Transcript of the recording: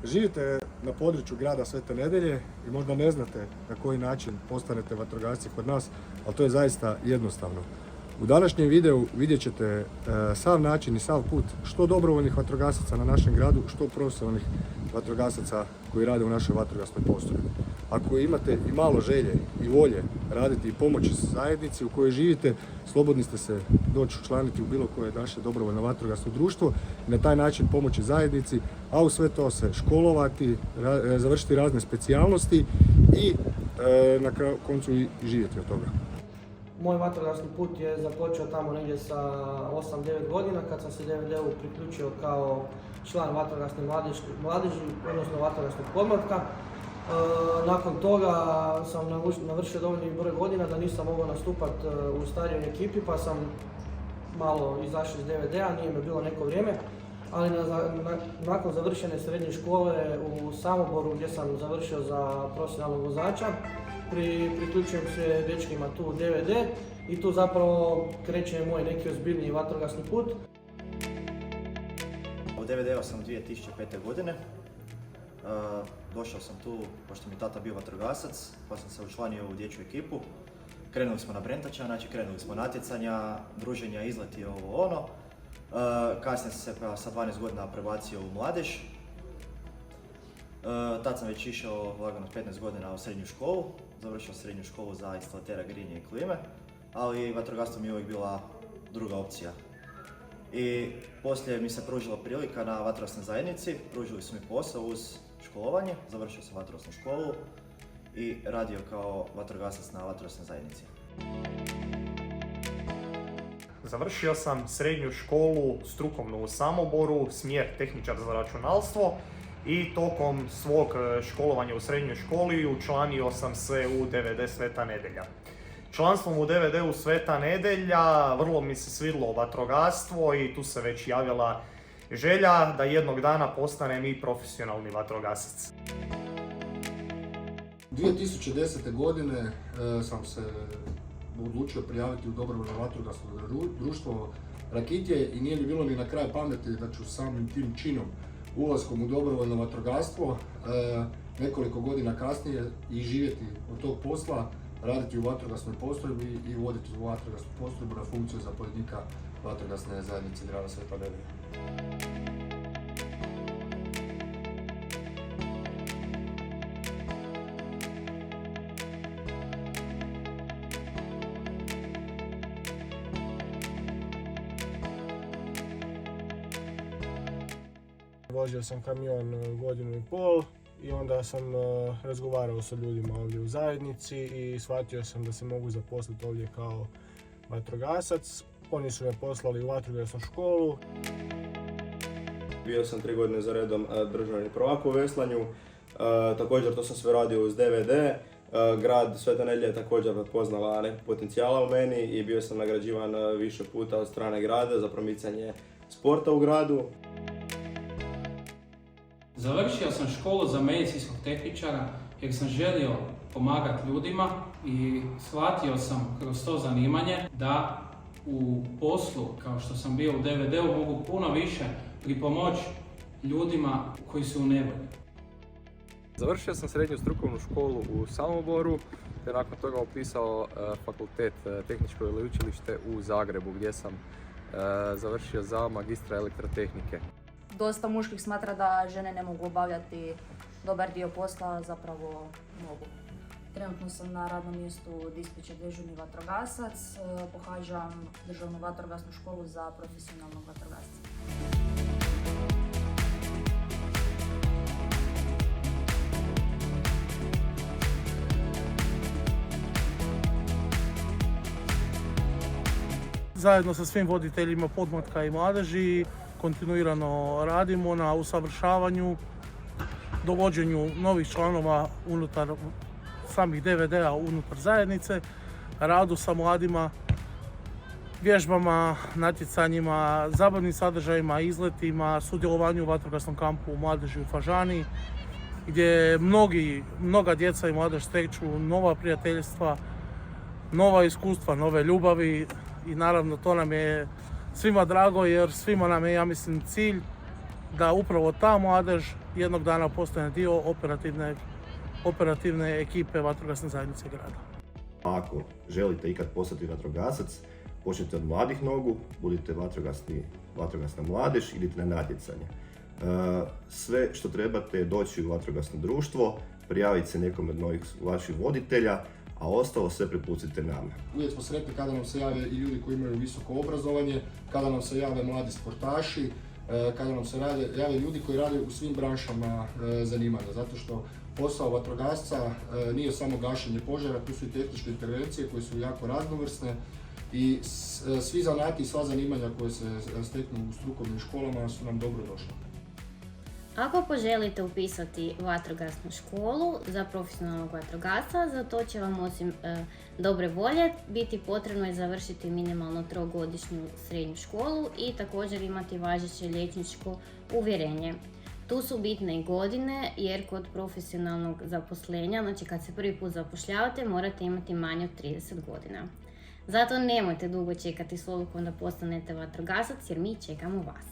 Živite na području grada Svete Nedelje i možda ne znate na koji način postanete vatrogasci kod nas, ali to je zaista jednostavno. U današnjem videu vidjet ćete sav način i sav put što dobrovoljnih vatrogasaca na našem gradu, što profesionalnih vatrogasaca koji rade u našoj vatrogasnoj postrojbi. Ako imate i malo želje i volje raditi i pomoći zajednici u kojoj živite, slobodni ste se doći učlaniti u bilo koje naše dobrovoljno vatrogasno društvo i na taj način pomoći zajednici, a u sve to se školovati, završiti razne specijalnosti i na koncu i živjeti od toga. Moj vatrogasni put je započeo tamo negdje sa 8-9 godina kad sam se DVD-u priključio kao član vatrogasne mladeži, odnosno vatrogasnog podmlatka. Nakon toga sam navršio dovoljni broj godina da nisam mogao nastupati u starijoj ekipi, pa sam malo izašao iz DVD-a, nije mi bilo neko vrijeme. Ali nakon završene srednje škole u Samoboru gdje sam završio za profesionalnog vozača, priključujem se dečkima tu u DVD i tu zapravo kreće moj neki ozbiljniji vatrogasni put. U DVD-u sam 2005. godine. Došao sam tu, pošto mi je tata bio vatrogasac, pa sam se učlanio u dječju ekipu. Krenuli smo na Brentača, znači krenuli smo natjecanja, druženja, izleti, ovo ono. Kasnije sam se sa 12 godina prebacio u mladež. Tad sam već išao lagano 15 godina u srednju školu. Završio srednju školu za instalatera grijanja i klime, ali vatrogastvo mi je uvijek bila druga opcija. I poslije mi se pružila prilika na vatrogasnoj zajednici, pružili su mi posao uz školovanje, završio sam vatrogasnu školu i radio kao vatrogasac na vatrogasnoj zajednici. Završio sam srednju školu strukovnu u Samoboru, smjer tehničar za računalstvo i tokom svog školovanja u srednjoj školi učlanio sam se u DVD Sveta Nedelja. Članstvom u DVD-u Sveta Nedelja vrlo mi se svidlo vatrogastvo i tu se već javila želja da jednog dana postanem i profesionalni vatrogasac. 2010. godine sam se odlučio prijaviti u dobrovoljno vatrogasno društvo Rakitje i nije mi bilo ni na kraj pameti da ću samim tim činom, ulaskom u dobrovoljno vatrogastvo, nekoliko godina kasnije i živjeti od tog posla, raditi u vatrogasnoj postrojbi i voditi u vatrogasnu postrojbu na funkciju zapovjednika vatrogasne zajednice grada Sveta Nedelja. Vozio sam kamion godinu i pol i onda sam razgovarao sa ljudima ovdje u zajednici i shvatio sam da se mogu zaposliti ovdje kao vatrogasac. Oni su me poslali u vatrogasnu školu. Bio sam 3 godine za redom državni prvak u veslanju. Također to sam sve radio uz DVD. Grad Sveta Nedelja je također prepoznala neki potencijala u meni i bio sam nagrađivan više puta od strane grada za promicanje sporta u gradu. Završio sam školu za medicinskog tehničara jer sam želio pomagati ljudima i shvatio sam kroz to zanimanje da u poslu, kao što sam bio u DVD-u, mogu puno više pripomoći ljudima koji su u nevolji. Završio sam srednju strukovnu školu u Samoboru te nakon toga upisao fakultet tehničko veleučilište u Zagrebu gdje sam završio za magistra elektrotehnike. Dosta muških smatra da žene ne mogu obavljati dobar dio posla, zapravo mogu. Trenutno sam na radnom mjestu dispečer dežurni vatrogasac, pohađam državnu vatrogasnu školu za profesionalnog vatrogasca. Zajedno sa svim voditeljima podmlatka i mladeži kontinuirano radimo na usavršavanju, dovođenju novih članova unutar samih DVD-a unutar zajednice, radu sa mladima, vježbama, natjecanjima, zabavnim sadržajima, izletima, sudjelovanju u vatrogasnom kampu u Mladeži u Fažani, gdje mnoga djeca i mladež stekču nova prijateljstva, nova iskustva, nove ljubavi i naravno to nam je svima drago jer svima nam je, ja mislim, cilj da upravo ta mladež jednog dana postane dio operativne ekipe vatrogasne zajednice grada. Ako želite ikad postati vatrogasac, počnite od mladih nogu, budite vatrogasna mladež, idite na natjecanje. Sve što trebate je doći u vatrogasno društvo, prijaviti se nekom od novih vaših voditelja, a ostalo sve prepustite nama. Uvijek smo sretni kada nam se jave i ljudi koji imaju visoko obrazovanje, kada nam se jave mladi sportaši, kada nam se jave ljudi koji rade u svim branšama zanimanja, zato što posao vatrogasca nije samo gašenje požara, tu su i tehničke intervencije koje su jako raznovrsne i svi zanati i sva zanimanja koje se steknu u strukovnim školama su nam dobro došla. Ako poželite upisati vatrogasnu školu za profesionalnog vatrogasca, za to će vam osim dobre volje biti potrebno je završiti minimalno 3-godišnju srednju školu i također imati važeće liječničko uvjerenje. Tu su bitne i godine jer kod profesionalnog zaposlenja, znači kad se prvi put zapošljavate, morate imati manje od 30 godina. Zato nemojte dugo čekati s odlukom da postanete vatrogasac jer mi čekamo vas.